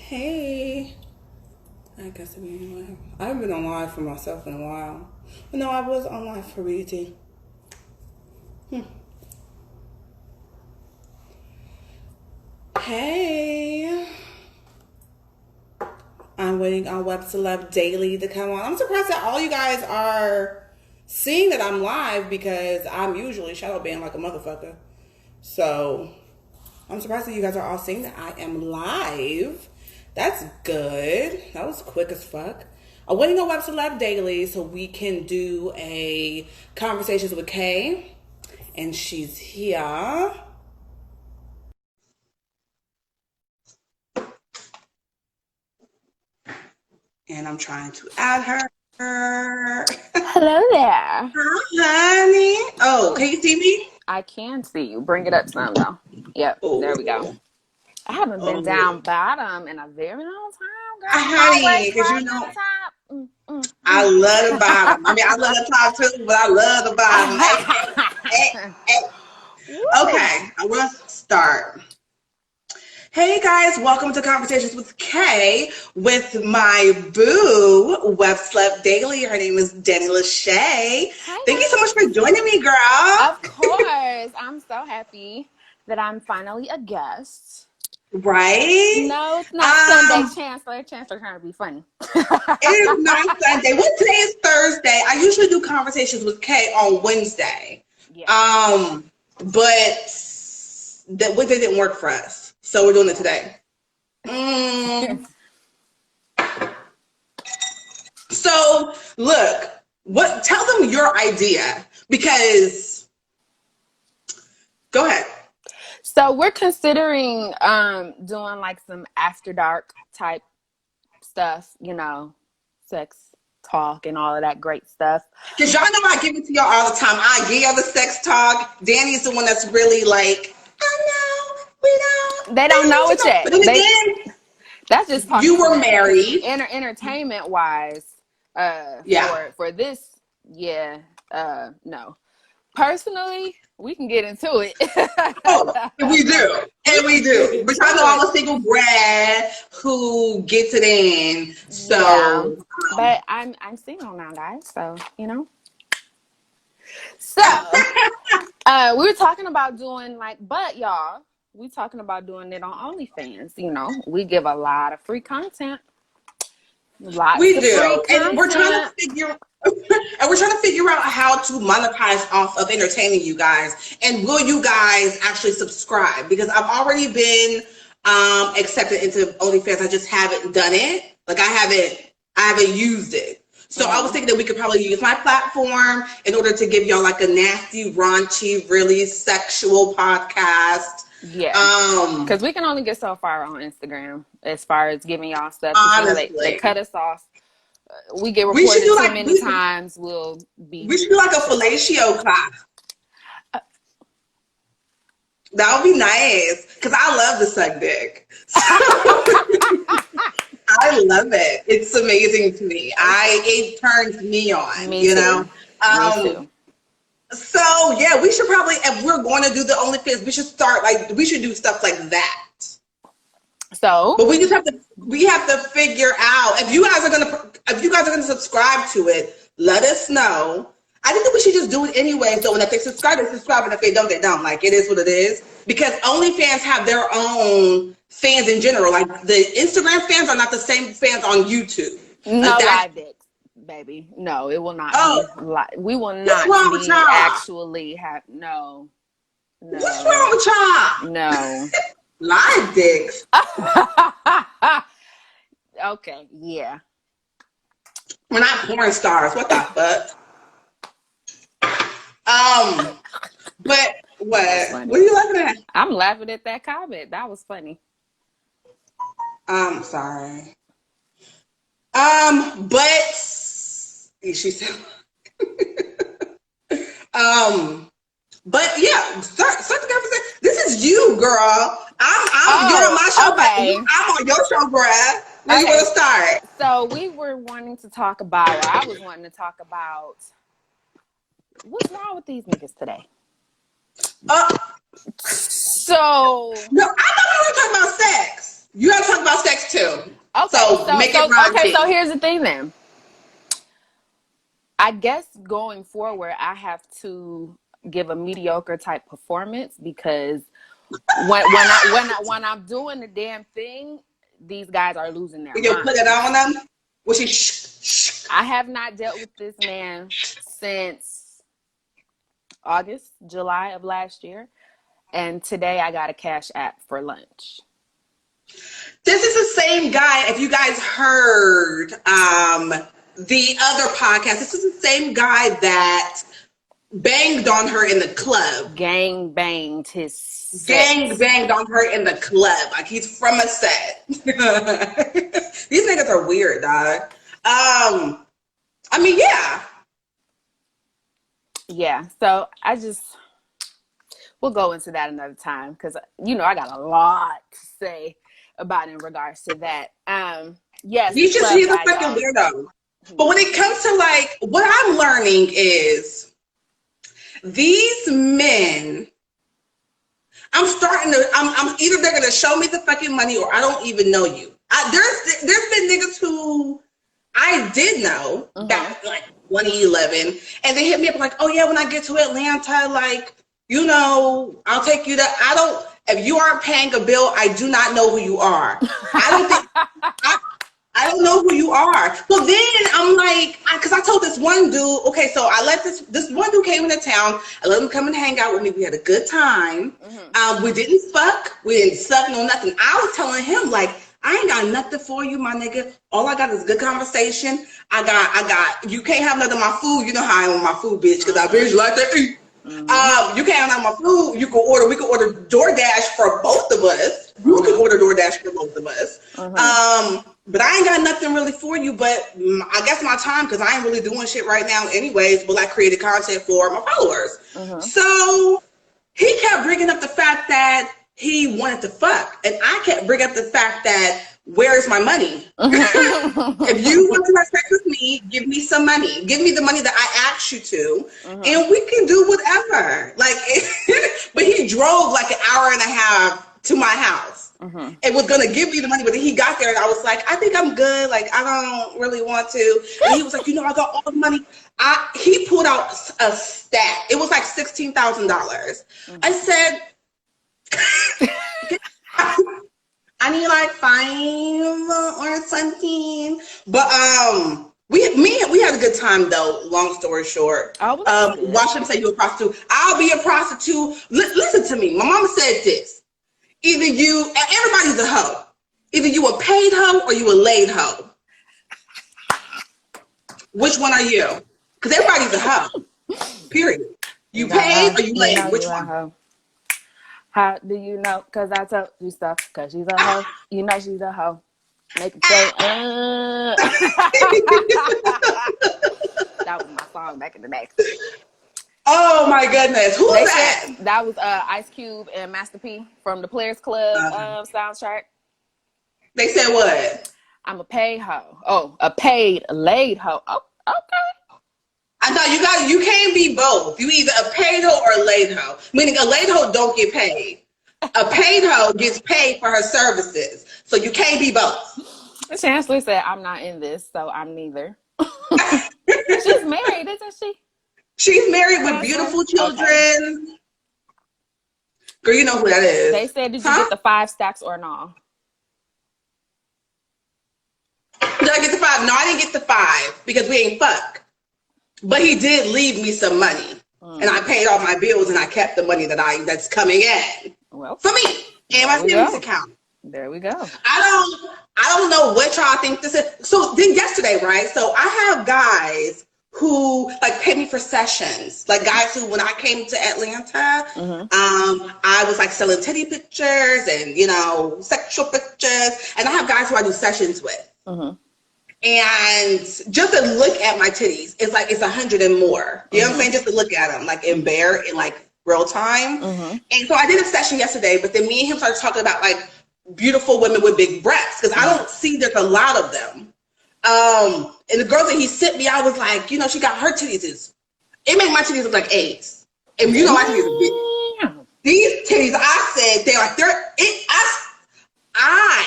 Hey, I guess I'm being live. I haven't been on live for myself in a while. But no, I was on live for BT. Hey, I'm waiting on Web Celeb Daily to come on. I'm surprised that all you guys are seeing that I'm live because I'm usually shadow banned like a motherfucker. So I'm surprised that you guys are all seeing that I am live. That's good. That was quick as fuck. I'm waiting on Web Celeb Daily so we can do a Conversations with Kay. And she's here. And I'm trying to add her. Hello there. Hi, honey. Oh, can you see me? I can see you. Bring it up some though. Yep, there we go. I haven't been down bottom in a very long time, girl. Honey, because you know, I love the bottom. I mean, I love the top too, but I love the bottom. Okay, I'm going to start. Hey guys, welcome to Conversations with Kay with my boo, Web Celeb Daily. Her name is Dani Lasay. Thank you so much for joining me, girl. Of course. I'm so happy that I'm finally a guest. Right? No, it's not Sunday, Chancellor. Chancellor trying to be funny. It is not Sunday. Well, today is Thursday. I usually do Conversations with Kay on Wednesday. Yeah. But that Wednesday didn't work for us. So we're doing it today. So look, tell them your idea because go ahead. So we're considering doing like some after dark type stuff, you know, sex talk and all of that great stuff. Because y'all know I give it to y'all all the time. I give y'all the sex talk. Danny's the one that's really like, oh no, we don't. They don't know it yet. But then again, that's just you were married. Entertainment wise, for this, no. Personally, we can get into it. We do. And we do. But y'all know I'm a single grad who gets it in. So yeah. But I'm single now, guys, so you know. So we were talking about doing y'all, we talking about doing it on OnlyFans, you know. We give a lot of free content. We do. And we're trying to figure out how to monetize off of entertaining you guys. And will you guys actually subscribe? Because I've already been accepted into OnlyFans. I just haven't done it. Like I haven't used it. So I was thinking that we could probably use my platform in order to give y'all like a nasty, raunchy, really sexual podcast. Yeah, because we can only get so far on Instagram as far as giving y'all stuff. Honestly, you know, they cut us off. We get reported too many times. We should do like a fellatio class. That would be nice because I love the suck dick. I love it. It's amazing to me. It turns me on. Me know. Me too. So yeah, we should probably, if we're going to do the OnlyFans, we should do stuff like that. So, but we have to figure out if you guys are gonna subscribe to it. Let us know. I think that we should just do it anyway. So when if they subscribe, and if they don't, they don't. Like it is what it is. Because OnlyFans have their own fans in general. Like the Instagram fans are not the same fans on YouTube. No live dicks. Baby, no, it will not be we will not be actually have no. What's wrong with y'all? No. Live dicks. Okay, yeah. We're not porn stars. What the fuck? But what? What are you laughing at? I'm laughing at that comment. That was funny. I'm sorry. But she said, but yeah, start the conversation. This is you, girl. You're on my show, okay. I'm on your show, girl. Where you want to start? So we were wanting to talk about, I was wanting to talk about, what's wrong with these niggas today? So no, I thought we were talking about sex. You gotta talk about sex too. Okay, so here's the thing then. I guess going forward, I have to give a mediocre type performance because when I'm doing the damn thing, these guys are losing their mind. You put it on them? I have not dealt with this man since July of last year. And today I got a Cash App for lunch. This is the same guy, if you guys heard the other podcast, this is the same guy that banged on her in the club. Gang banged on her in the club. Like he's from a set. These niggas are weird, dog. I mean, yeah. Yeah, so we'll go into that another time because, I got a lot to say about in regards to that. Yes. He's a freaking weirdo. But when it comes to like, what I'm learning is these men, I'm either they're going to show me the fucking money or I don't even know you. There's been niggas who I did know back like 2011 and they hit me up like, oh yeah, when I get to Atlanta, like, I'll take you to, if you aren't paying a bill, I do not know who you are. I don't know who you are. So then I'm like, because I told this one dude, okay, so I let this one dude came into town. I let him come and hang out with me. We had a good time. We didn't fuck. We didn't suck, no nothing. I was telling him, like, I ain't got nothing for you, my nigga. All I got is good conversation. I got, you can't have none of my food. You know how I am with my food, bitch, because I bitch like to eat. You can't have my food. We could order DoorDash for both of us. You can order DoorDash for both of us. But I ain't got nothing really for you, but I guess my time, because I ain't really doing shit right now anyways, but I created content for my followers. So he kept bringing up the fact that he wanted to fuck. And I kept bringing up the fact that, where's my money? If you want to have sex with me, give me some money. Give me the money that I asked you to, and we can do whatever. Like, but he drove like an hour and a half to my house. And was gonna give me the money, but then he got there and I was like, I think I'm good. Like, I don't really want to. And he was like, I got all the money. He pulled out a stack. It was like $16,000. I said, I need like 5 or something. But we had a good time though. Long story short, watch him say you a prostitute. I'll be a prostitute. Listen to me. My mama said this. Either everybody's a hoe. Either you a paid hoe or you a laid hoe. Which one are you? Because everybody's a hoe. Period. You paid or you laid? Which one? How do you know? Because I told you stuff. Because she's a hoe. You know she's a hoe. Make it say, That was my song back in the day. Oh my goodness. Who's that? That was Ice Cube and Master P from the Players Club soundtrack. They said what? I'm a paid hoe. Oh, a paid laid hoe. Oh, okay. I know you can't be both. You either a paid hoe or a laid hoe. Meaning a laid hoe don't get paid. A paid hoe gets paid for her services. So you can't be both. The Chancellor said, I'm not in this, so I'm neither. She's married, isn't she? She's married with beautiful children. Okay. Girl, you know who that is. They said, did you get the 5 stacks or no? Did I get the 5? No, I didn't get the 5 because we ain't fuck. But he did leave me some money. And I paid all my bills and I kept the money that's coming in. Well, for me and my savings account. There we go. I don't know what y'all think this is. So then yesterday, right? So I have guys who like pay me for sessions, like guys who, when I came to Atlanta, I was like selling titty pictures and sexual pictures, and I have guys who I do sessions with, and just to look at my titties, it's like it's 100 and more. You know what I'm saying? Just to look at them, like in like real time. And so I did a session yesterday, but then me and him started talking about like beautiful women with big breasts because I don't see there's a lot of them. And the girl that he sent me, I was like, she got her titties. It made my titties look like eggs. And my titties are big. These titties, I said, I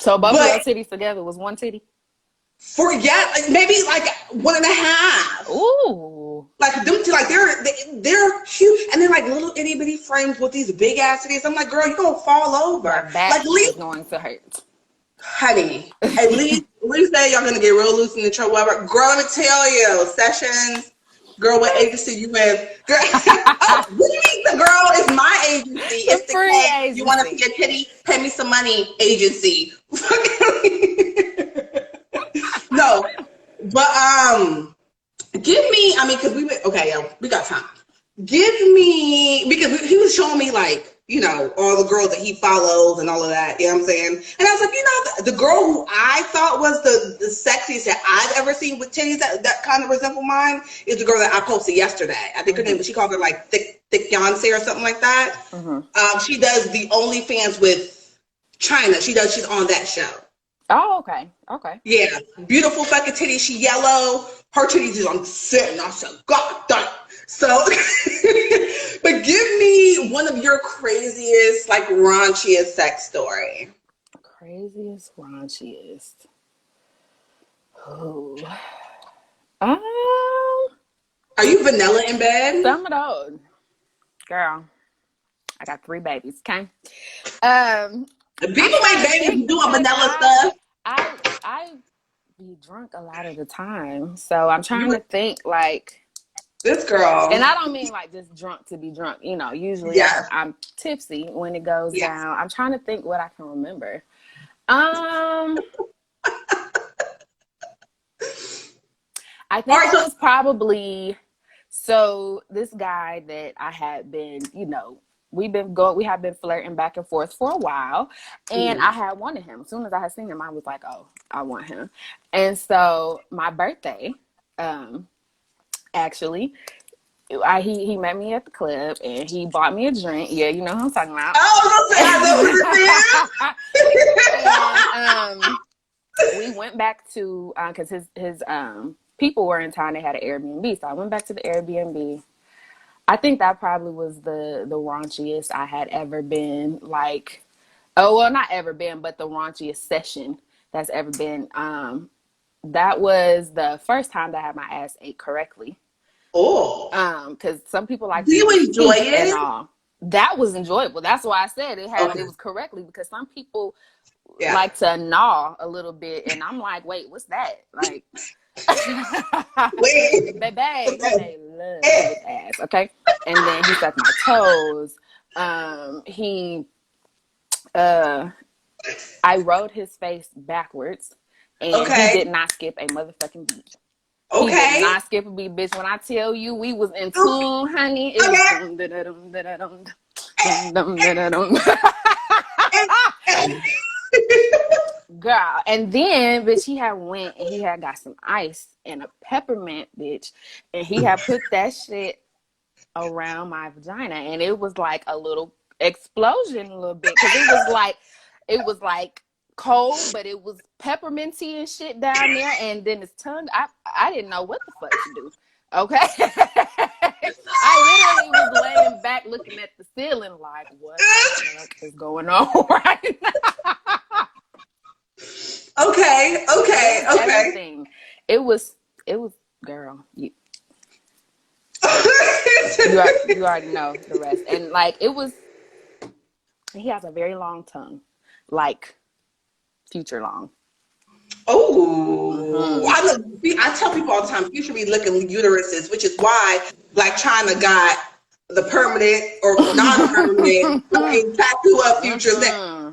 So both of your titties together was one titty? Maybe like 1.5. Ooh. Like them two, like they're cute, and they're like little itty bitty frames with these big ass titties. I'm like, girl, you're gonna fall over. Your back like, is going to hurt. Honey, at least say y'all gonna get real loose in the trouble. Whatever. Girl, let me tell you, Sessions. Girl, what agency you with? Girl, what do you mean the girl is my agency? It's the free agency. You want to see a titty? Pay me some money, agency. No, but give me. I mean, because we got time. Give me, because he was showing me like, you know, all the girls that he follows and all of that, you know what I'm saying? And I was like, you know, the girl who I thought was the sexiest that I've ever seen with titties that kind of resemble mine is the girl that I posted yesterday. I think her name, she called her like Thick Beyonce or something like that. She does the OnlyFans with China. She's on that show. Oh, okay. Yeah, beautiful fucking titties. She yellow. Her titties is on sitting. I said, God damn. So, but give me one of your craziest, like raunchiest sex story. Craziest, raunchiest. Oh. Are you vanilla in bed? Some of those. Girl, I got 3 babies, okay? People make babies doing vanilla stuff. I be drunk a lot of the time. So I'm trying to think like this girl. And I don't mean like just drunk to be drunk. You know, usually I'm tipsy when it goes down. I'm trying to think what I can remember. I think it was probably this guy that I had been, you know, we have been flirting back and forth for a while, and I had wanted him. As soon as I had seen him, I was like, oh, I want him. And so my birthday, actually, he met me at the club and he bought me a drink. Yeah, you know who I'm talking about. And we went back to because his people were in town. They had an Airbnb, so I went back to the Airbnb. I think that probably was the raunchiest I had ever been. Like, oh well, not ever been, but the raunchiest session that's ever been. That was the first time that I had my ass ate correctly. Oh. Because some people like. Do you enjoy it? And all. That was enjoyable. That's why I said it was correctly, because some people like to gnaw a little bit, and I'm like, wait, what's that? Like, baby, they love his ass, okay? And then he sucked my toes. I rode his face backwards, and he did not skip a motherfucking beat. He did not skip a beat, bitch. When I tell you we was in tune, honey, it was girl. And then, bitch, he had went and he had got some ice and a peppermint, bitch, and he had put that shit around my vagina, and it was like a little explosion, a little bit, because it was like cold, but it was pepperminty and shit down there. And then his tongue, I didn't know what the fuck to do. Okay. I literally was laying back looking at the ceiling like, what the fuck is going on right now? Okay. Everything. It was girl. You already know the rest. And like he has a very long tongue. Like Future long. Oh, I tell people all the time, Future be looking uteruses, which is why Black China got the permanent or non-permanent tattoo of Future.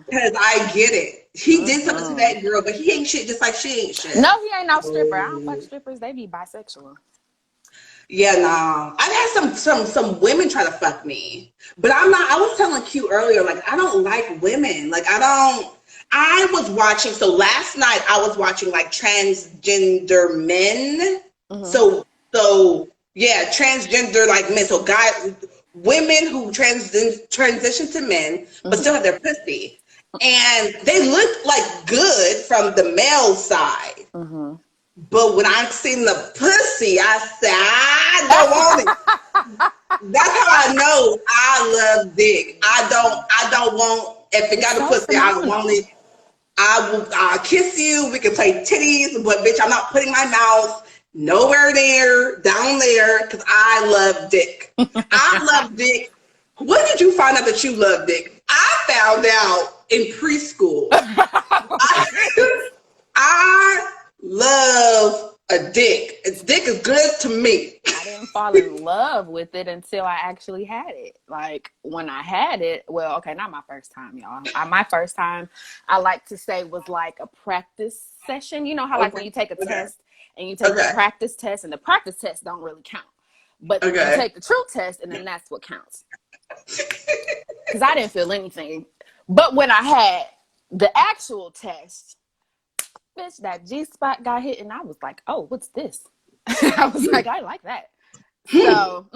Because I get it. He did something to that girl, but he ain't shit just like she ain't shit. No, he ain't no stripper. I don't fuck strippers. They be bisexual. Yeah, no. I've had some women try to fuck me, but I'm not. I was telling Q earlier, like, I don't like women. Like, I was watching, so last night I was watching like transgender men. So yeah, transgender like men. So women who transition to men, but still have their pussy. And they look like good from the male side. But when I seen the pussy, I said, I don't want it. That's how I know I love dick. I don't want, if it got a pussy, I don't want it. I'll kiss you. We can play titties, but bitch, I'm not putting my mouth nowhere near down there because I love dick. I love dick. When did you find out that you love dick? I found out in preschool. I love a dick. A dick is good to me. I didn't fall in love with it until I actually had it. Like when I had it, well, okay, not my first time, y'all. My first time, I like to say, was like a practice session. You know how like when you take a test and you take the practice test, and the practice test don't really count. But you take the true test, and then that's what counts. Because I didn't feel anything. But when I had the actual test, bitch, that G-spot got hit, and I was like, oh, what's this? I was like, I like that. So,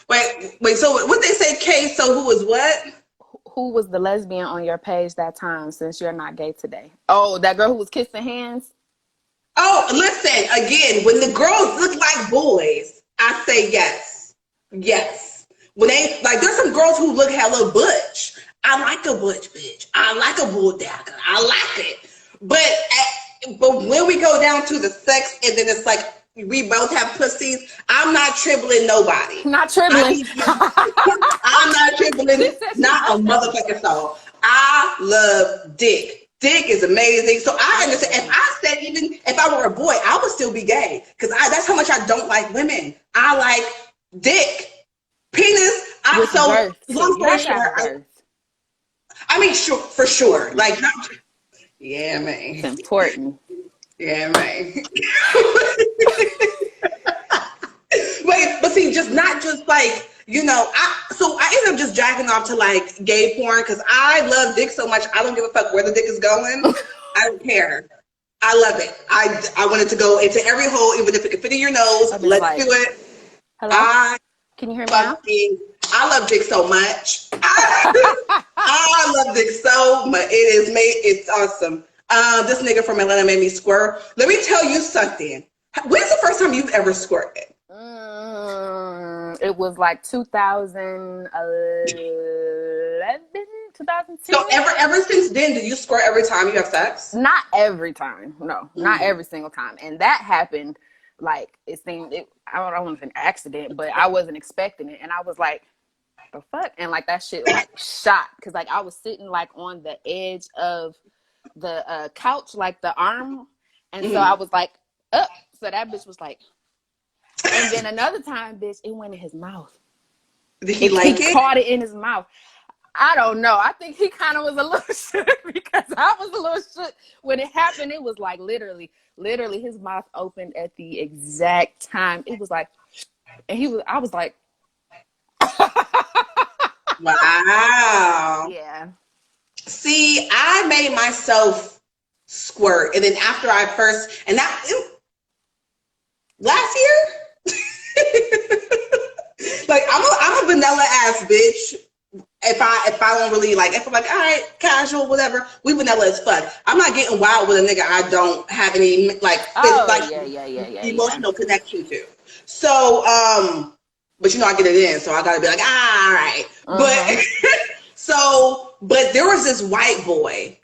Wait, so what they say, Kay, so who was what? Who was the lesbian on your page that time, since you're not gay today? Oh, that girl who was kissing hands? Oh, listen, again, when the girls look like boys, I say yes. Yes. When they, like, there's some girls who look hella butch. I like a butch bitch. I like a bulldagger. I like it. But when we go down to the sex, and then it's like we both have pussies, I'm not tripling nobody. Not tripling. I'm not tripling. Not a motherfucking soul. I love dick. Dick is amazing. So I understand. If I said, even if I were a boy, I would still be gay, because that's how much I don't like women. I like dick, penis. I'm so long story short. I mean, sure, for sure. Like, yeah, man. It's important. Yeah, man. Wait, but see, not just like, you know, I end up just jacking off to like gay porn, because I love dick so much. I don't give a fuck where the dick is going. I don't care. I love it. I want it to go into every hole, even if it can fit in your nose. Let's do it. Hello? Can you hear me now? I love dick so much. I love dick so much. It's awesome. This nigga from Atlanta made me squirt. Let me tell you something. When's the first time you've ever squirted? It was like 2011, 2010. So ever since then, do you squirt every time you have sex? Not every time. No, not every single time. And that happened, like, I don't want to say an accident, but I wasn't expecting it. And I was like, the fuck? And like that shit like shot. Because like I was sitting like on the edge of the couch, like the arm. And so I was like, up. So that bitch was like, and then another time, bitch, it went in his mouth. Did he like it? He caught it in his mouth. I don't know. I think he kind of was a little shook, because I was a little shook when it happened. It was like literally his mouth opened at the exact time. It was like, and I was like, wow. Yeah. See, I made myself squirt, and then after last year. Like I'm a vanilla ass bitch. If I don't really like, if I'm like, all right, casual, whatever, we vanilla as fuck. I'm not getting wild with a nigga I don't have any like emotional connection to. So but you know I get it in, so I gotta be like, all right. But there was this white boy.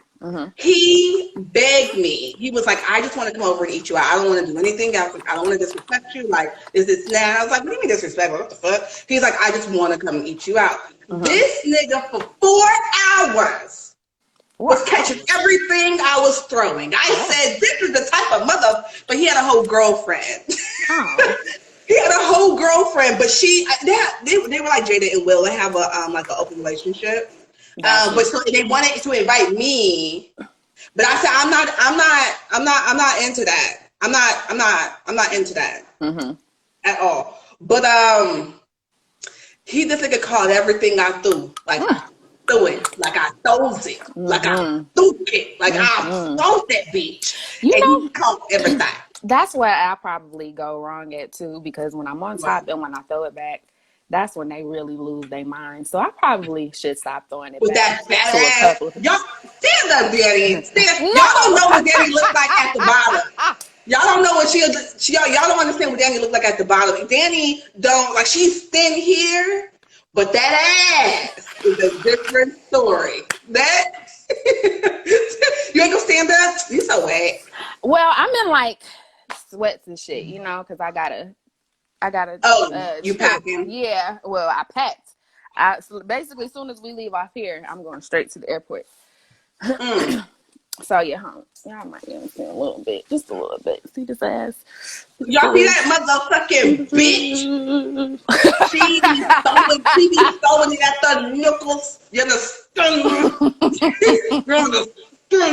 He begged me. He was like, I just want to come over and eat you out. I don't want to do anything else. Like, I don't want to disrespect you. Like, is this now? I was like, what do you mean disrespect? What the fuck? He's like, I just want to come and eat you out. This nigga for 4 hours was catching everything I was throwing. I said, this is the type of mother, but he had a whole girlfriend. He had a whole girlfriend, but they were like Jada and Will. They have like an open relationship. But so they wanted to invite me, but I said I'm not into that. I'm not into that at all. But this nigga called everything I threw, like I threw it, like I throws it, like I threw it, like I throw that bitch. And he called everything. That's where I probably go wrong at too, because when I'm on top and when I throw it back, that's when they really lose their mind. So I probably should stop throwing it with back. With that badass. Y'all stand up, Danny. Y'all don't know what Danny looks like at the bottom. Y'all don't know what y'all don't understand what Danny looked like at the bottom. Danny don't, like, she's thin here, but that ass is a different story. That You so wet. Well, I'm in like sweats and shit, you know, because I gotta. You packing? Yeah. Well, I packed. So basically, as soon as we leave off here, I'm going straight to the airport. So yeah, y'all might even see a little bit, just a little bit. See this ass? Y'all see that motherfucking bitch? She be throwing it at the nipples. You understand? But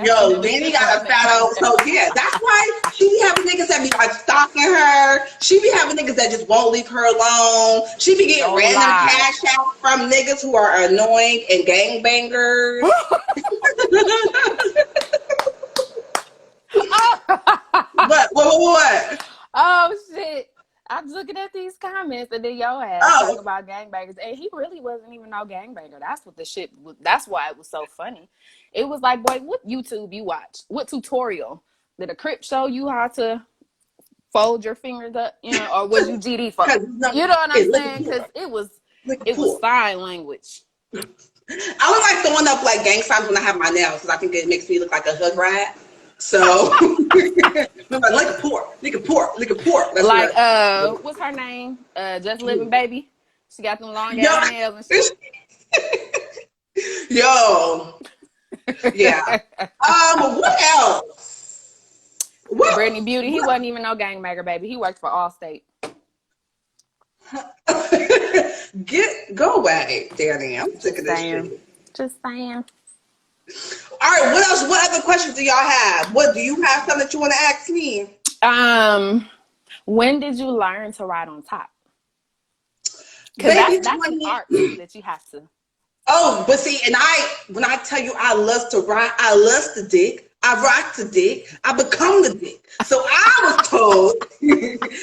yo, Dani got a fat old. So yeah, that's why she be having niggas that be like stalking her. She be having niggas that just won't leave her alone. She be getting random cash out from niggas who are annoying and gangbangers. What? Oh shit. I was looking at these comments and then your ass talking about gangbangers. And he really wasn't even no gangbanger. That's what the shit was. That's why it was so funny. It was like, boy, what YouTube you watch? What tutorial? Did a Crip show you how to fold your fingers up? You know, or was you GD for? You know what I'm saying? Because it was sign language. I look like throwing up like gang signs when I have my nails because I think it makes me look like a hood rat. So, like a pork. That's like, what's her name? Just Living Baby. She got them long ass nails and shit. Yo. Yeah. What else? Brittany Beauty. He wasn't even no gangbanger, baby. He worked for Allstate. Go away, Dani. I'm sick of this shit. Just saying. All right, what else? What other questions do y'all have? What do you have? Something that you want to ask me? When did you learn to ride on top? Because that's an art that you have to. Oh, but see, and when I tell you I love to ride, I love the dick. I rock the dick. I become the dick. So I was told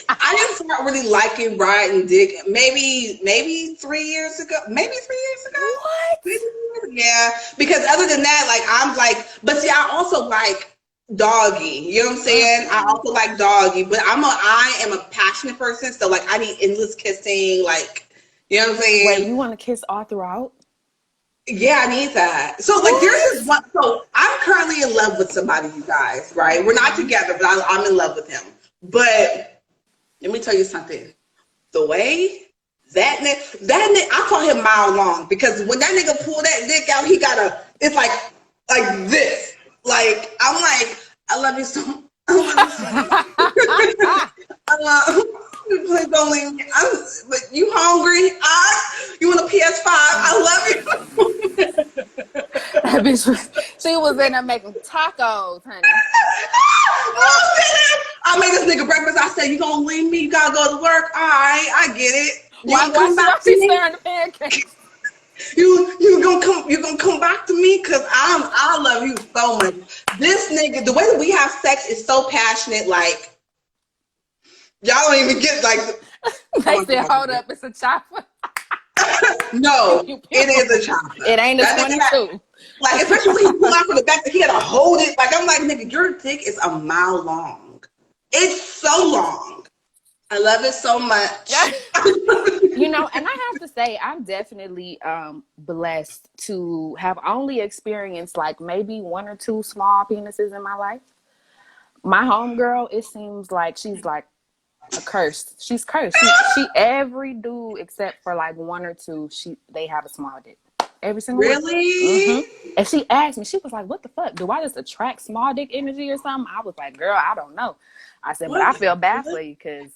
I didn't start really liking riding dick. Maybe 3 years ago. What? Yeah, because other than that, like I'm like, but see, I also like doggy. You know what I'm saying? I also like doggy, but I am a passionate person, so like I need endless kissing. Like, you know what I'm saying? Wait, you want to kiss all throughout? Yeah, I need that. So like there's this one. So I'm currently in love with somebody, you guys. Right? We're not together, but I'm in love with him. But let me tell you something. The way that nigga, I call him mile long because when that nigga pull that dick out, it's like this. Like I'm like, I love you so. Please don't leave me. But you hungry? You want a PS5? I love you. That bitch she was in there making tacos, honey. I made this nigga breakfast. I said, you gonna leave me? You gotta go to work. All right, I get it. Why come back to me? The pancakes? You gonna come back to me? Cause I love you so much. This nigga, the way that we have sex is so passionate. Like y'all don't even get like. They said, hold up, it's a chopper. No, it is a chopper. It ain't a 22. Like, especially when he pull out from the back, he gotta hold it. Like, I'm like, nigga, your dick is a mile long. It's so long. I love it so much. You know, and I have to say, I'm definitely blessed to have only experienced like maybe 1 or 2 small penises in my life. My homegirl, it seems like she's like a curse. She's cursed. She every dude except for like 1 or 2, they have a small dick. Every single really? And she asked me, she was like, what the fuck? Do I just attract small dick energy or something? I was like, girl, I don't know. I said, but I feel bad for you because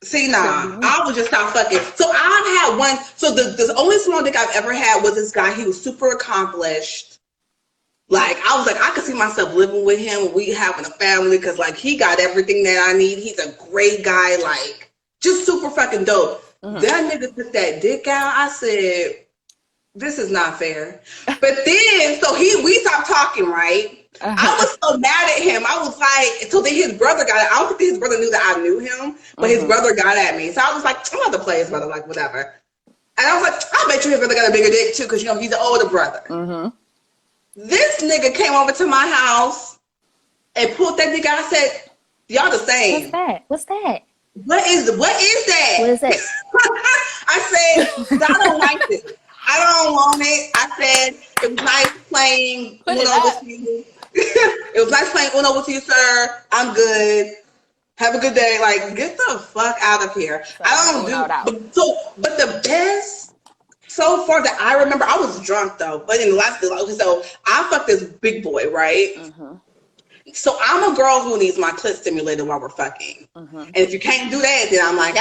see, nah, I would just stop fucking. So I've had one. So the only small dick I've ever had was this guy. He was super accomplished. Like, I was like, I could see myself living with him. We having a family because, like, he got everything that I need. He's a great guy. Like, just super fucking dope. That nigga took that dick out. I said, this is not fair. But then, so we stopped talking, right? I was so mad at him. I was like, so then his brother got it. I don't think his brother knew that I knew him, but his brother got at me. So I was like, I'm about to play his brother, like, whatever. And I was like, I bet you his brother got a bigger dick, too, because, you know, he's the older brother. This nigga came over to my house and pulled that nigga. I said, y'all the same. What's that? What is that? What is that? I said, I don't like this. I don't want it. I said, it was nice playing. Uno with you. It was nice playing Uno with you, sir. I'm good. Have a good day. Like, get the fuck out of here. So I don't do. But the best so far that I remember, I was drunk though. But in the last, so I fucked this big boy, right? Mm-hmm. So I'm a girl who needs my clit stimulated while we're fucking. Mm-hmm. And if you can't do that, then I'm like,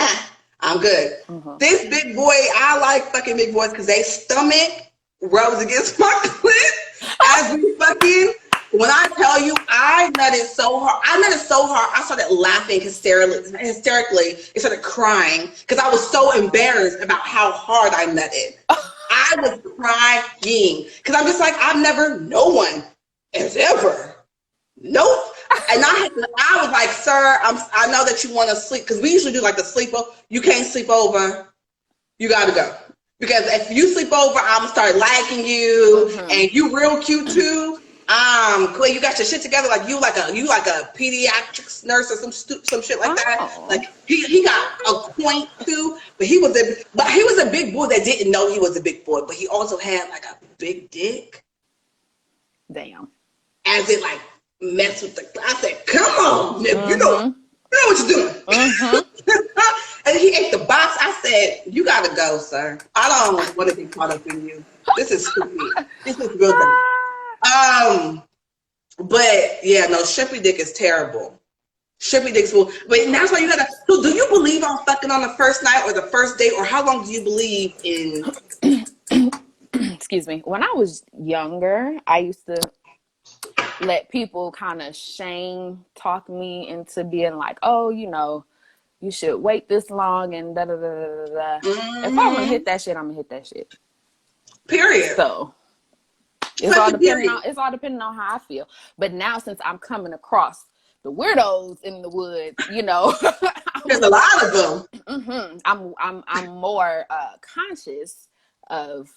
I'm good. Mm-hmm. This big boy, I like fucking big boys because they stomach rubs against my clit as we fucking. When I tell you, I nutted so hard. I started laughing hysterically. I started crying because I was so embarrassed about how hard I nutted. I was crying because I'm just like, no one has ever. Nope. And I was like, sir, I know that you want to sleep because we usually do like the sleepover. You can't sleep over. You got to go. Because if you sleep over, I'm gonna start liking you, and you real cute too. Cool. You got your shit together, like you like a pediatrics nurse or some shit like that. Like he got a point too, but he was a big boy that didn't know he was a big boy, but he also had like a big dick. Damn. As it like messed with the. I said, "Come on, nigga, you know what you're doing." And he ate the box. I said, "You gotta go, sir. I don't want to be caught up in you. This is stupid. This is real bad." But yeah, no, shrimpy dick is terrible. Shrimpy dicks will, but that's why you gotta. So, do you believe on fucking on the first night or the first date, or how long do you believe in? Excuse me. When I was younger, I used to let people kind of shame talk me into being like, oh, you should wait this long and da da da da da. If I want to hit that shit, I'm gonna hit that shit. Period. So. It's all depending on how I feel. But now, since I'm coming across the weirdos in the woods, there's a lot of them. Mm-hmm, I'm more conscious of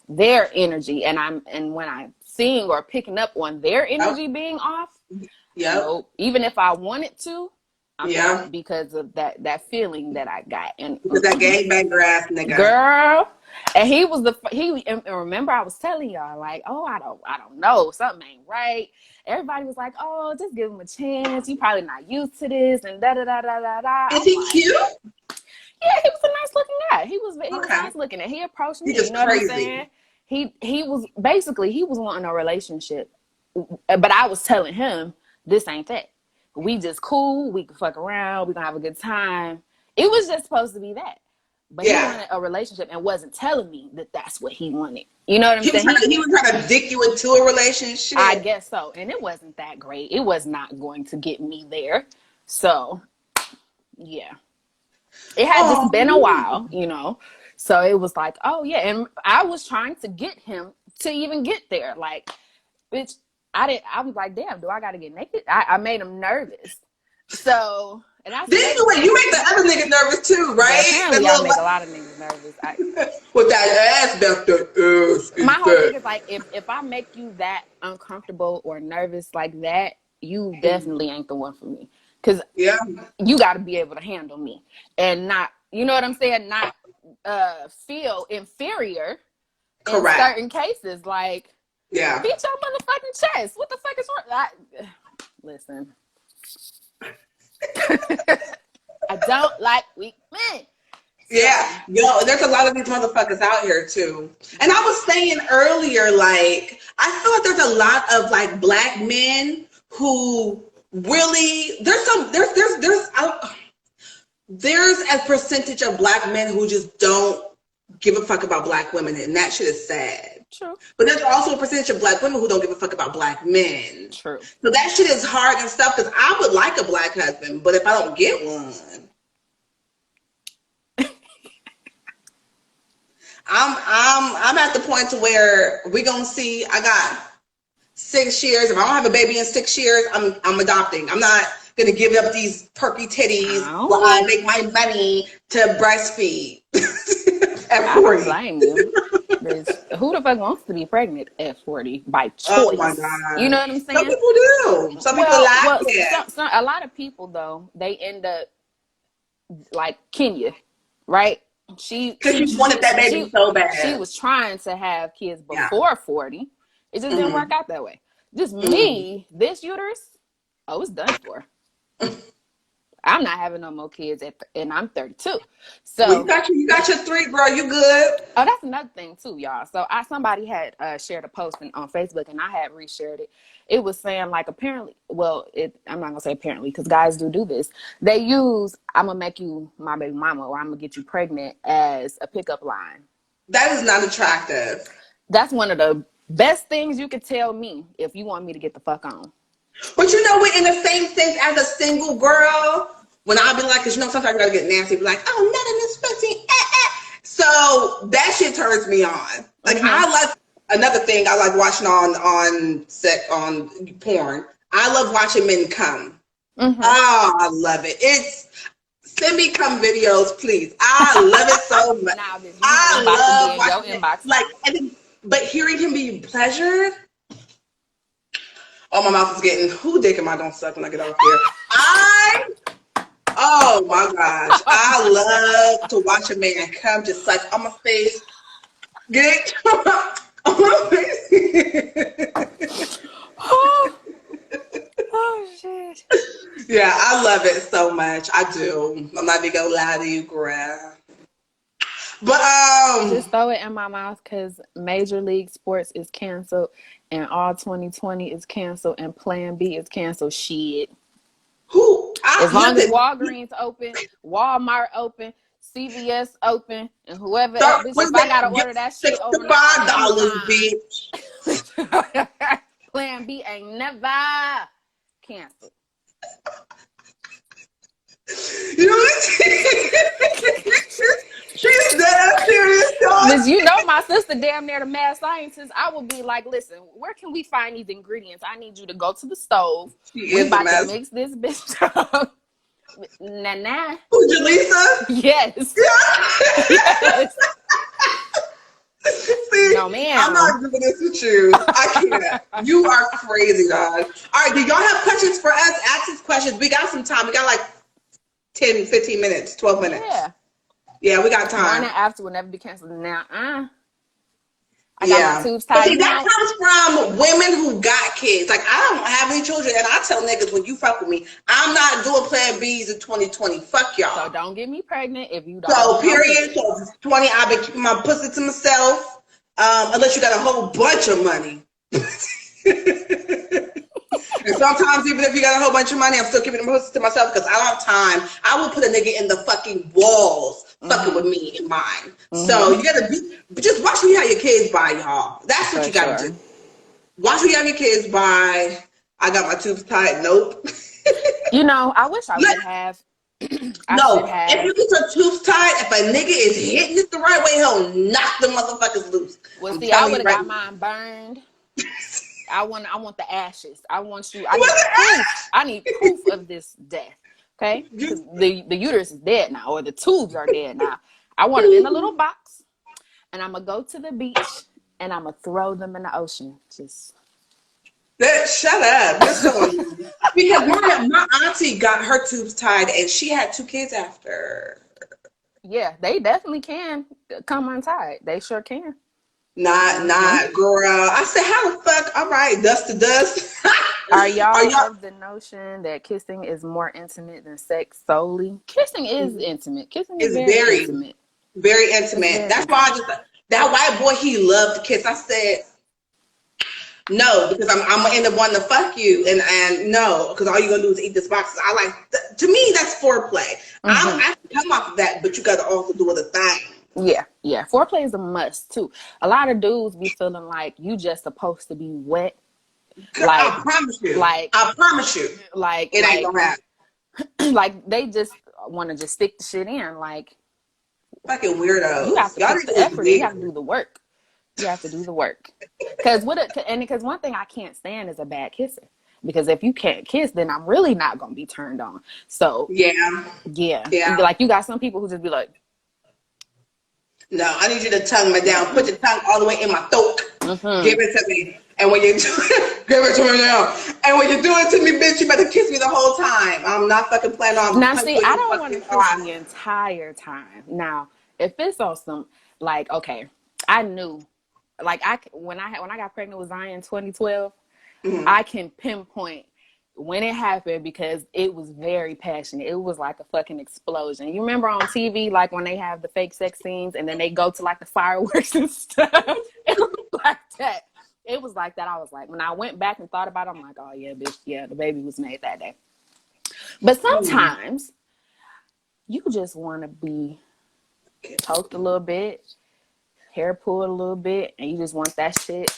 their energy, and when I'm seeing or picking up on their energy being off, even if I wanted to, I'm not, because of that feeling that I got, and that gangbanger ass nigga, girl. And and remember I was telling y'all like, oh, I don't know, something ain't right. Everybody was like, oh, just give him a chance. You probably not used to this and da da da da da da. Is he cute? Yeah, he was a nice looking guy. He was nice looking, and he approached me. You know crazy. What I'm saying? He was wanting a relationship, but I was telling him this ain't that. We just cool. We can fuck around. We gonna have a good time. It was just supposed to be that. But he wanted a relationship and wasn't telling me that that's what he wanted. You know what I'm saying? He was trying to dick you into a relationship. I guess so. And it wasn't that great. It was not going to get me there. So, yeah. It had just been a while, So it was like, oh, yeah. And I was trying to get him to even get there. Like, bitch, I was like, damn, do I got to get naked? I made him nervous. So... And I then you make the other niggas nervous too, right? Apparently, I make a lot of niggas nervous. With that ass back there. My whole thing is like, if I make you that uncomfortable or nervous like that, you definitely ain't the one for me. Because you got to be able to handle me and not, you know what I'm saying? Not feel inferior. Correct. In certain cases, like, beat your motherfucking chest. What the fuck is wrong? Listen. I don't like weak men. Yeah, there's a lot of these motherfuckers out here too. And I was saying earlier, like, I feel like there's a lot of like black men who really there's a percentage of black men who just don't give a fuck about black women, and that shit is sad. True. But there's also a percentage of black women who don't give a fuck about black men. True. So that shit is hard and stuff, because I would like a black husband, but if I don't get one, I'm at the point to where we gonna see. I got 6 years. If I don't have a baby in 6 years, I'm adopting. I'm not gonna give up these perky titties while I make my money to breastfeed at 40. I blame you. Who the fuck wants to be pregnant at 40 by choice? Oh my God. You know what I'm saying? Some people do. Some people like it. A lot of people though, they end up like Kenya, right? She wanted that baby so bad. She was trying to have kids before 40, It just didn't work out that way. Just me, this uterus, it's done for. I'm not having no more kids and I'm 32. So well, you got your 3, girl. You good? Oh, that's another thing too, y'all. So somebody had shared a post on Facebook, and I had reshared it. It was saying like apparently, I'm not gonna say apparently because guys do this. They use "I'm gonna make you my baby mama" or "I'm gonna get you pregnant" as a pickup line. That is not attractive. That's one of the best things you could tell me if you want me to get the fuck on. But you know what? In the same sense as a single girl, when I be like, because you know sometimes you gotta get nasty, be like, oh, not in this pussy. So that shit turns me on. Like I like another thing I like watching on porn. I love watching men come. Oh, I love it. Send me cum videos, please. I love it so much. I love watching it. Like, but hearing him be pleasured. Oh, my mouth is getting. Who dick am I gonna suck when I get off here? Oh my gosh, I love to watch a man come just like on my face. Get on my face. Oh shit. Yeah, I love it so much. I do. I'm not even gonna lie to you, girl. But just throw it in my mouth because Major League Sports is canceled and all 2020 is canceled and Plan B is canceled. Shit. As long as Walgreens open, Walmart open, CVS open, and whoever else, bitch, if I gotta order that shit over $65, bitch. Plan B ain't never canceled. You know what? She's dead serious, dog. Miss, you know my sister damn near the mad scientist. I would be like, listen, where can we find these ingredients? I need you to go to the stove. We about to mix this bitch up. Nah. Who's Jaleesa? Yes. Yeah. Yes. See, no, man. I'm not doing this with you. I can't. You are crazy, dog. All right, do y'all have questions for us? Ask us questions. We got some time. We got like 10, 15 minutes, 12 minutes. Yeah, we got time. Morning after will never be canceled. Now, I got my tubes tied. But see, that comes from women who got kids. Like, I don't have any children, and I tell niggas when you fuck with me, I'm not doing Plan Bs in 2020. Fuck y'all. So don't get me pregnant if you don't. So period. So 20, I've been keeping my pussy to myself. Unless you got a whole bunch of money. And sometimes even if you got a whole bunch of money, I'm still keeping the pussy to myself because I don't have time. I will put a nigga in the fucking walls fucking with me in mine. So you gotta just watch who you have your kids by, y'all. That's what you gotta do. Watch who you have your kids by. I got my tubes tied. Nope. You know, I wish I would have. If you get your tubes tied, if a nigga is hitting it the right way, he'll knock the motherfuckers loose. Well, see, I would have got mine burned. I want the ashes. I need proof of this death. Okay? Because the uterus is dead now, or the tubes are dead now. I want them in a little box, and I'm gonna go to the beach, and I'm gonna throw them in the ocean. Just shut up. Because my auntie got her tubes tied, and she had 2 kids after. Yeah, they definitely can come untied. They sure can. Not girl. I said, how the fuck? All right, dust to dust. Are y'all of the notion that kissing is more intimate than sex solely? Kissing is intimate. Kissing is very intimate. Very intimate. That's why that white boy, he loved to kiss. I said, no, because I'm gonna end up wanting to fuck you, and no, because all you're gonna do is eat this box. I like to me that's foreplay. I can come off of that, but you got to also do other things. Yeah. Foreplay is a must too. A lot of dudes be feeling like you just supposed to be wet. Like, I promise you. Like it ain't gonna happen. Like they just want to just stick the shit in. Like fucking weirdos. You have to put the effort. You have to do the work. Because one thing I can't stand is a bad kisser. Because if you can't kiss, then I'm really not gonna be turned on. So yeah. Like you got some people who just be like, no, I need you to tongue me down. Put your tongue all the way in my throat. Give it to me. And when you do it, give it to me now. And when you do it to me, bitch, you better kiss me the whole time. I'm not fucking planning on. Now, see, I don't want to kiss the entire time. Now, if it's on some, like, okay, I knew like when I got pregnant with Zion in 2012, Mm-hmm. I can pinpoint when it happened because it was very passionate. It was like a fucking explosion. You remember on TV, like when they have the fake sex scenes and then they go to like the fireworks and stuff? It was like that. It was like that. I was like, when I went back and thought about it, I'm like, oh yeah, bitch, yeah, the baby was made that day. But sometimes you just want to be poked a little bit, hair pulled a little bit, and you just want that shit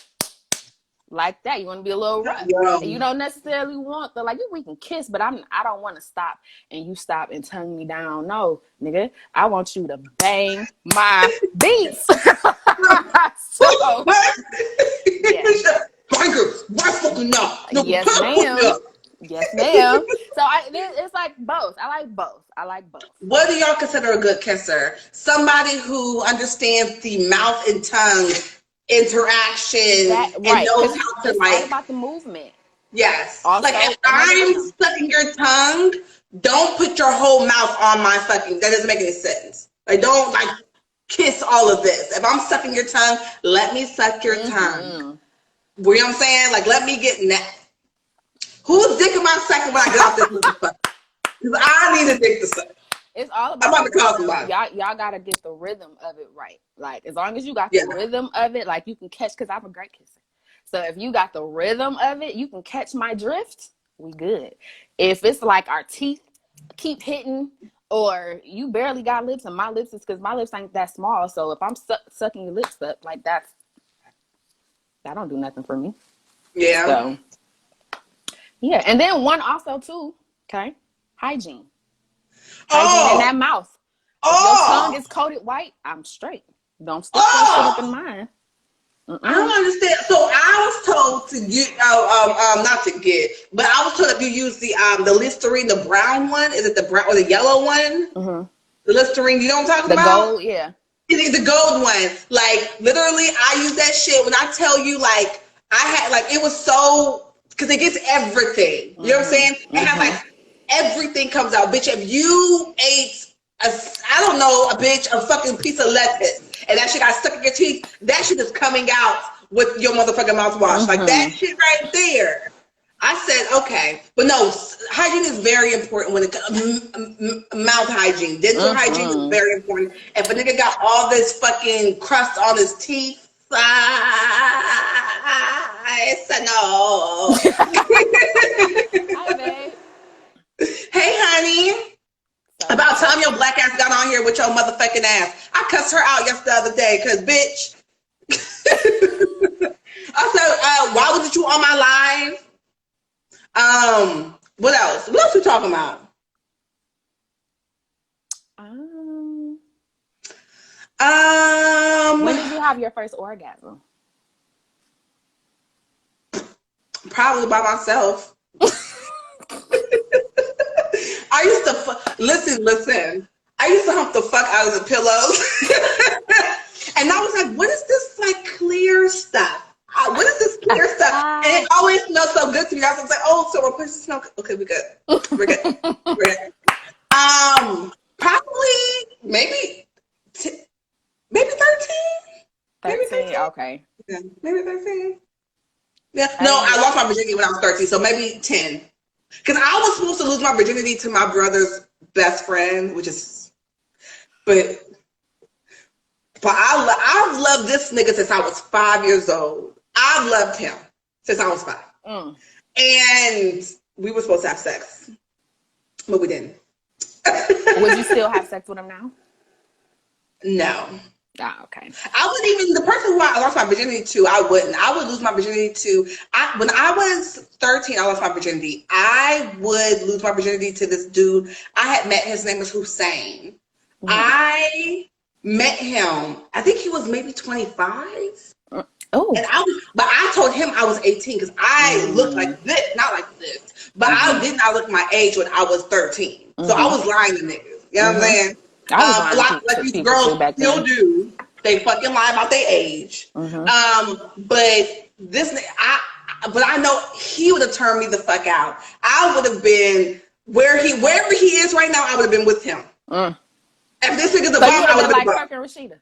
like that. You want to be a little rough. And you don't necessarily want we can kiss, but I don't want to stop and you stop and tongue me down. No, nigga, I want you to bang my beats. So, yeah. Yes, ma'am. Yes, ma'am. So it's like both. I like both. What do y'all consider a good kisser? Somebody who understands the mouth and tongue interaction and knows how to it's all about the movement. Yes. Also, like if I'm sucking your tongue, don't put your whole mouth on my fucking. That doesn't make any sense. Like don't like kiss all of this. If I'm sucking your tongue, let me suck your tongue. You know what I'm saying? Like let me get that. Whose dick am I sucking when I get off this motherfucker? Because I need a dick to suck. It's all about. I'm about to call somebody. Y'all gotta get the rhythm of it right. Like as long as you got the rhythm of it, like you can catch. Because I'm a great kisser. So if you got the rhythm of it, you can catch my drift. We good. If it's like our teeth keep hitting, or you barely got lips, and my lips is because my lips ain't that small. So if I'm sucking your lips up, like that don't do nothing for me. Yeah. So yeah, and then one also too. Okay, hygiene. Hygiene in that mouth. If your tongue is coated white, I'm straight. Don't stick that shit up in mine. I don't understand. So I was told to get, not to get, but I was told if you use the Listerine, the brown one, is it the brown or the yellow one? Mm-hmm. The Listerine, you know what I'm talking about? The gold, yeah. It's the gold one. Like literally, I use that shit. When I tell you, like I had, like it was so because it gets everything. You know what I'm saying? It has like everything comes out, bitch. If you ate a fucking piece of lettuce and that shit got stuck in your teeth, that shit is coming out with your motherfucking mouthwash. Like that shit right there. I said, okay. But no, hygiene is very important when it comes mouth hygiene. Dental hygiene is very important. If a nigga got all this fucking crust on his teeth, I said no. Hi, babe. Hey, honey. About time your black ass got on here with your motherfucking ass. I cussed her out the other day because, bitch. I said, why wasn't you on my live? What else? What else we talking about? When did you have your first orgasm? Probably by myself. I used to listen. I used to hump the fuck out of the pillows, and I was like, "What is this like clear stuff? What is this clear stuff?" And it always smelled so good to me. I was like, "Oh, so we're pushing smell. Okay, we're good. We're good. We're good." Probably maybe 13. Maybe 13. Okay. Yeah, maybe 13. Yeah. No, I lost my virginity when I was 13, so maybe 10. Because I was supposed to lose my virginity to my brother's best friend, but I've loved this nigga since I was 5 years old. I've loved him since I was 5. And we were supposed to have sex, but we didn't. Would you still have sex with him now? No. Ah, okay. I wouldn't even, the person who I lost my virginity to, I wouldn't. I would lose my virginity to, when I was 13, I lost my virginity. I would lose my virginity to this dude. I had met, his name was Hussein. I met him, I think he was maybe 25. Oh. And I told him I was 18 because I looked like this, not like this. But I did not look my age when I was 13. So I was lying to niggas. You know what I'm saying? A lot like these girls still do. They fucking lie about their age. But but I know he would have turned me the fuck out. I would have been wherever he is right now. I would have been with him. If this nigga's a bomb, I would have been like Kirk and Rashida.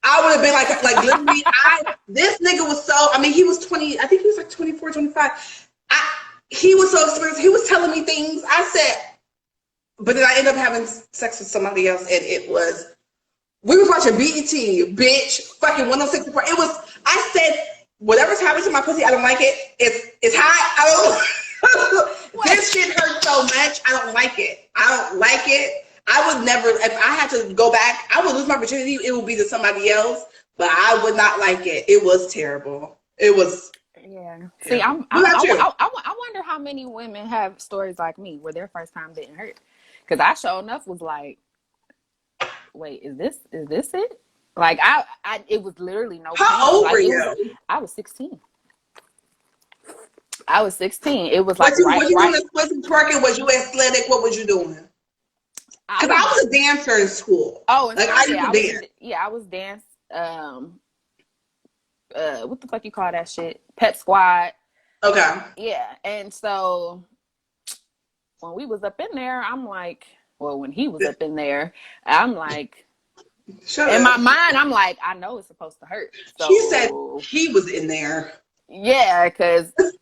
I would have been like literally, this nigga was so, I mean, he was 20, I think he was like 24, 25. He was so experienced. He was telling me things. I said, but then I ended up having sex with somebody else, and it was, we was watching BET, bitch, fucking 106.4. It was, I said, whatever's happening to my pussy, I don't like it. It's hot. I don't, this shit hurts so much. I don't like it. I don't like it. I would never, if I had to go back, I would lose my virginity. It would be to somebody else, but I would not like it. It was terrible. It was. Yeah. See, I wonder how many women have stories like me where their first time didn't hurt. Because I sure enough was like, wait, is this it? Like it was literally no pain. How old were you? I was 16. I was 16. It was like, was you doing explicit twerking? Was you athletic? What was you doing? Because I was a dancer in school. Oh, and like so, I used to dance. I was dance. What the fuck you call that shit? Pet squad. Okay. Yeah, and so when we was up in there, I'm like, well, when he was up in there, I'm like, in my mind, I'm like, I know it's supposed to hurt. So, she said he was in there. Yeah, because it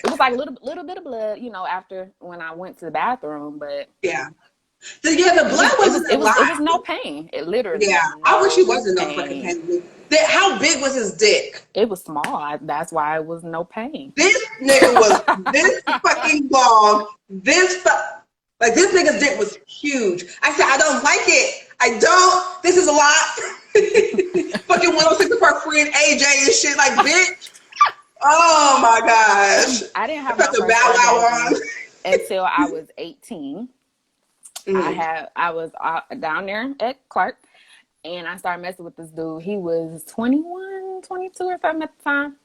was like a little bit of blood, you know, after when I went to the bathroom, but yeah. The blood wasn't a lot. It was no pain. It literally. Yeah, I wish he wasn't no fucking pain. How big was his dick? It was small. That's why it was no pain. This nigga was this fucking long. This nigga's dick was huge. I said, I don't like it. I don't. This is a lot. Fucking 106 Park free and AJ and shit. Like, bitch. Oh my gosh. I didn't have my first orgasm until I was 18. I was down there at Clark, and I started messing with this dude. He was 21, 22 or something at the time,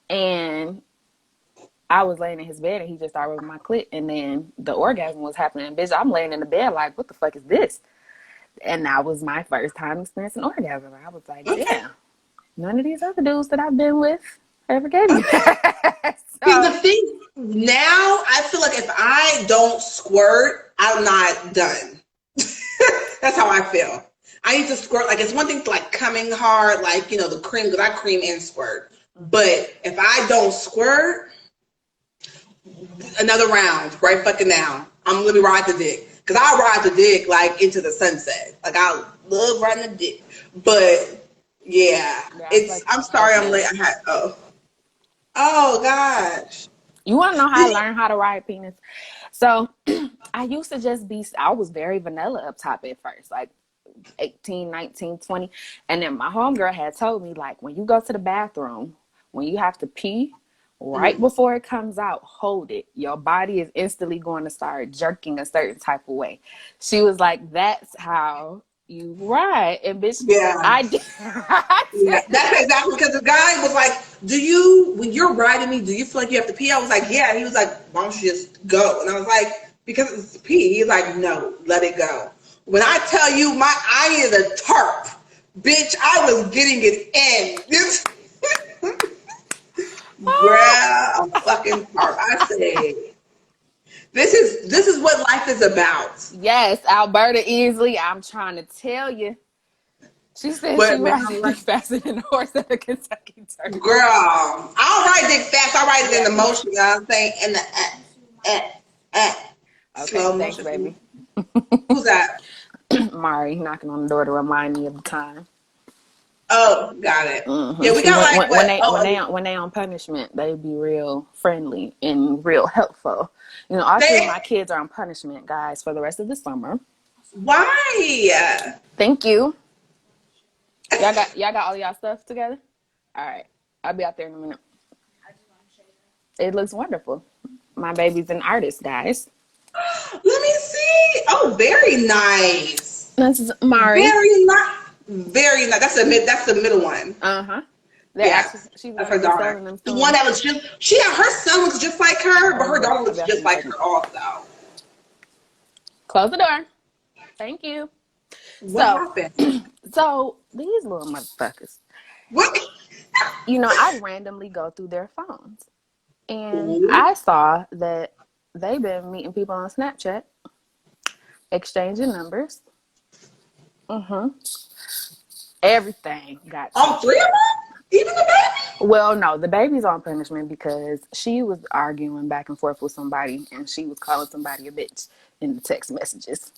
and I was laying in his bed, and he just started rubbing my clit, and then the orgasm was happening. Bitch, I'm laying in the bed like, what the fuck is this? And that was my first time experiencing orgasm. I was like, yeah, none of these other dudes that I've been with ever gave me that. See, the thing now, I feel like if I don't squirt, I'm not done. That's how I feel. I need to squirt. Like, it's one thing to like coming hard, like, you know, the cream, because I cream and squirt. But if I don't squirt, another round right fucking now. I'm gonna ride the dick. Because I ride the dick like into the sunset. Like, I love riding the dick. But yeah, it's like, I'm sorry I'm late. Oh gosh. You want to know how I learned how to ride penis? So I used to I was very vanilla up top at first, like 18, 19, 20. And then my homegirl had told me, like, when you go to the bathroom, when you have to pee, right before it comes out, hold it. Your body is instantly going to start jerking a certain type of way. She was like, that's how you ride. And bitch, yeah, I did. Yeah, that's exactly, because the guy was like, when you're riding me, do you feel like you have to pee? I was like, yeah. He was like, why don't you just go? And I was like, because it's pee. He's like, no, let it go. When I tell you I is a tarp, bitch, I was getting it in. Grab a fucking tarp. I say, this is what life is about. Yes, Alberta Easley, I'm trying to tell you. She said she rides dick faster than a horse at a Kentucky Derby. Girl, I don't ride dick fast. I ride it in the motion. You know what I'm saying? In the okay, slow thanks, motion. Baby. Who's that? Mari knocking on the door to remind me of the time. Oh, got it. Mm-hmm. Yeah, we got when they on punishment, they be real friendly and real helpful. You know, all three of my kids are on punishment, guys, for the rest of the summer. Why? Thank you. Y'all got all y'all stuff together? All right. I'll be out there in a minute. It looks wonderful. My baby's an artist, guys. Let me see. Oh, very nice. This is Mari. Very nice. Very nice. That's the middle one. Uh-huh. She's her daughter. The one that was her son looks just like her, but her daughter looks just like her also. Close the door. Thank you. What happened? So these little motherfuckers. What? You know, I randomly go through their phones, and I saw that they've been meeting people on Snapchat, exchanging numbers. Everything got all three of them? Even the baby? Well, no, the baby's on punishment because she was arguing back and forth with somebody and she was calling somebody a bitch in the text messages.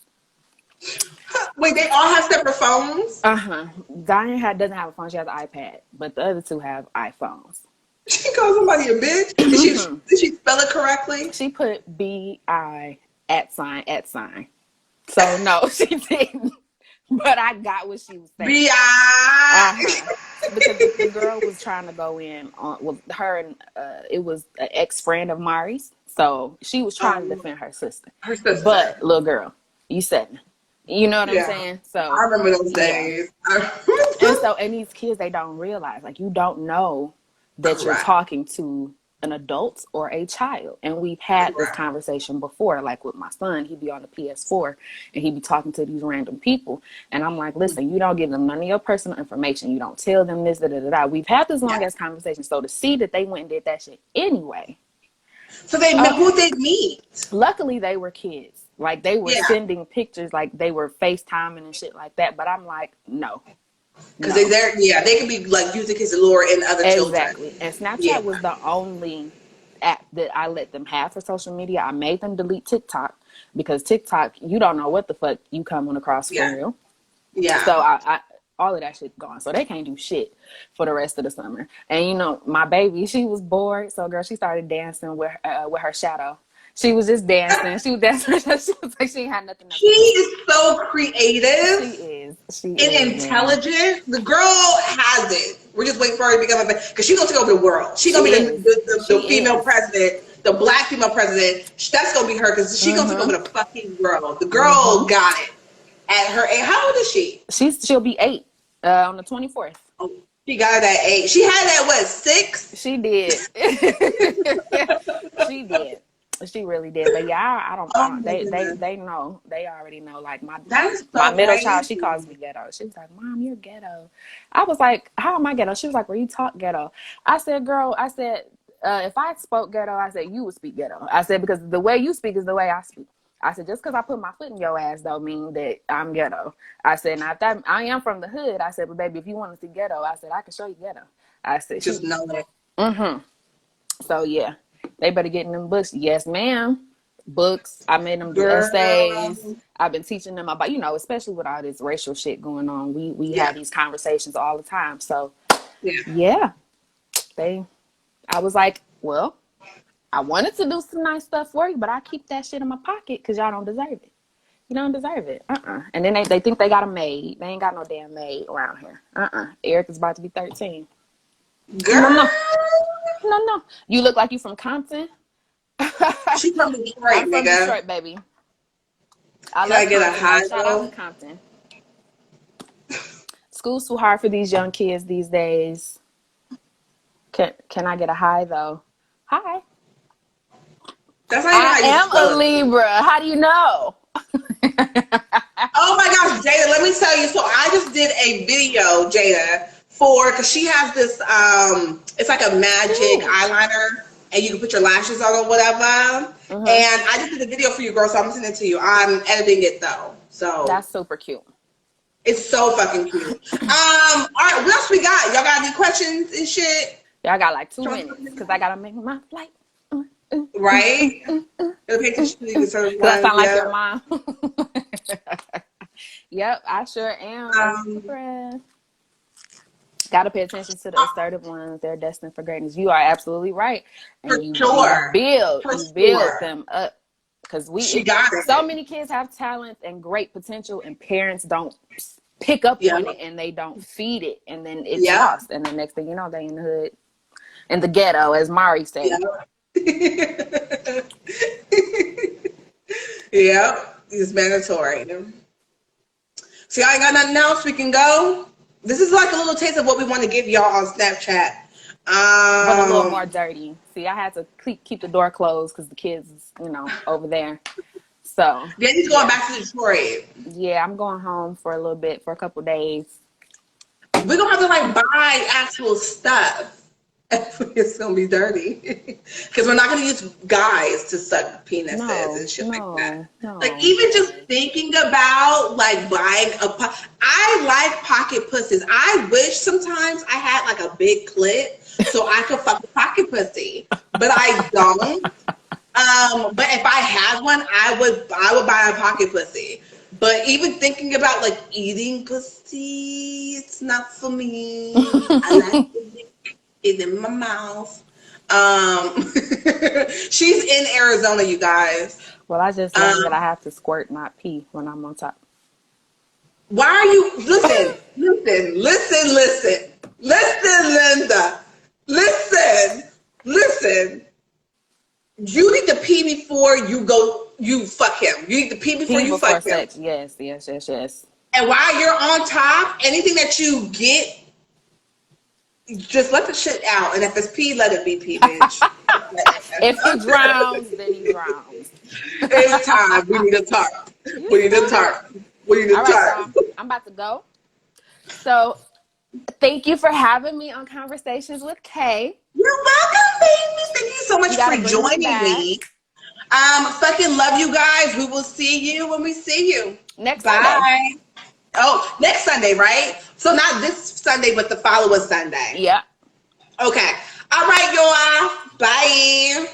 Wait, they all have separate phones? Dani doesn't have a phone. She has an iPad, but the other two have iPhones. She called somebody a bitch? Did she spell it correctly? She put B-I @ So, no, she didn't. But I got what she was saying. B-I. Because the girl was trying to go in on with her, and it was an ex-friend of Mari's. So she was trying to defend her sister. Her sister. But, little girl, you said, you know what I'm saying? So I remember those days. And these kids, they don't realize, like, you don't know that you're talking to an adult or a child. And we've had this conversation before, like with my son. He'd be on the PS4 and he'd be talking to these random people, and I'm like, listen, you don't give them none of your personal information, you don't tell them this, We've had this long ass conversation. So to see that they went and did that shit anyway. So who'd they meet? Luckily they were kids, like they were sending pictures, like they were FaceTiming and shit like that, but I'm like, no. Because they could be like using his lure in other children. Exactly. And Snapchat was the only app that I let them have for social media. I made them delete TikTok because TikTok, you don't know what the fuck you coming across for real. Yeah. So I all of that shit gone. So they can't do shit for the rest of the summer. And you know, my baby, she was bored. So girl, she started dancing with her shadow. She was just dancing. She was dancing. She was like, she ain't had nothing else. She is so creative. She is intelligent. The girl has it. We're just waiting for her to become because she's gonna take over the world. She's gonna be the female president, the black female president. That's gonna be her because she's gonna take over the fucking world. The girl got it at her age. How old is she? She'll be 8 on the 24th. Oh, she got it at 8. She had that 6? She did. She did. She really did. But yeah, I don't they know. They already know. Like my middle child, she calls me ghetto. She was like, Mom, you're ghetto. I was like, how am I ghetto? She was like, well, you talk ghetto. I said, girl, if I spoke ghetto, I said, you would speak ghetto. I said, because the way you speak is the way I speak. I said, just because I put my foot in your ass don't mean that I'm ghetto. I said, now that I am from the hood, I said, but baby, if you want to see ghetto, I said, I can show you ghetto. I said, just know that. So yeah. They better get in them books. Yes, ma'am. Books. I made them do essays. I've been teaching them about, especially with all this racial shit going on. We have these conversations all the time. So, I was like, well, I wanted to do some nice stuff for you, but I keep that shit in my pocket because y'all don't deserve it. You don't deserve it. And then they think they got a maid. They ain't got no damn maid around here. Eric is about to be 13. Girl. No. You look like you from Compton. She from Detroit, I'm from Detroit, baby. I get a high shout out to Compton. School's too hard for these young kids these days. Can I get a high though? Hi. That's how you am a Libra. How do you know? Oh my gosh, Jada, let me tell you. So I just did a video, Jada, because she has this it's like a magic eyeliner and you can put your lashes on or whatever. And I just did a video for you, girl, so I'm sending it to you. I'm editing it though. So that's super cute. It's so fucking cute. All right, what else we got? Y'all got any questions and shit? Y'all got like 2 minutes because I gotta make my flight. Right? Because I sound like your mom. Yep, I sure am. Gotta pay attention to the assertive ones. They're destined for greatness. You are absolutely right. And you build them up. Because so many kids have talent and great potential, and parents don't pick up on it and they don't feed it, and then it's lost. And the next thing you know, they in the hood, in the ghetto, as Mari said. It's mandatory. So y'all ain't got nothing else? We can go. This is like a little taste of what we want to give y'all on Snapchat. But a little more dirty. See, I had to keep the door closed because the kids is, over there. So yeah, he's going back to Detroit. Yeah, I'm going home for a little bit, for a couple days. We're gonna have to buy actual stuff. It's gonna be dirty because we're not gonna use guys to suck penises and shit like that. No. Like even just thinking about like buying I like pocket pussies. I wish sometimes I had like a big clit so I could fuck a pocket pussy, but I don't. But if I had one, I would buy a pocket pussy. But even thinking about like eating pussy, it's not for me. I like it in my mouth. She's in Arizona, you guys. Well, I just learned that I have to squirt, not pee, when I'm on top. Why are you listen, Linda. Listen. You need to pee before you fuck him. You need to pee before you fuck him. Sex. Yes. And while you're on top, anything that you get, just let the shit out. And if it's pee, let it be pee, bitch. If he drowns, then he drowns. It's time. We need a tarp. We need a tarp. All right, so I'm about to go. So thank you for having me on Conversations with Kay. You're welcome, baby. Thank you so much for joining me. Fucking love you guys. We will see you when we see you. Next Bye. Sunday. Oh, next Sunday, right? So not this Sunday, but the following Sunday. Yeah. Okay. All right, y'all. Bye.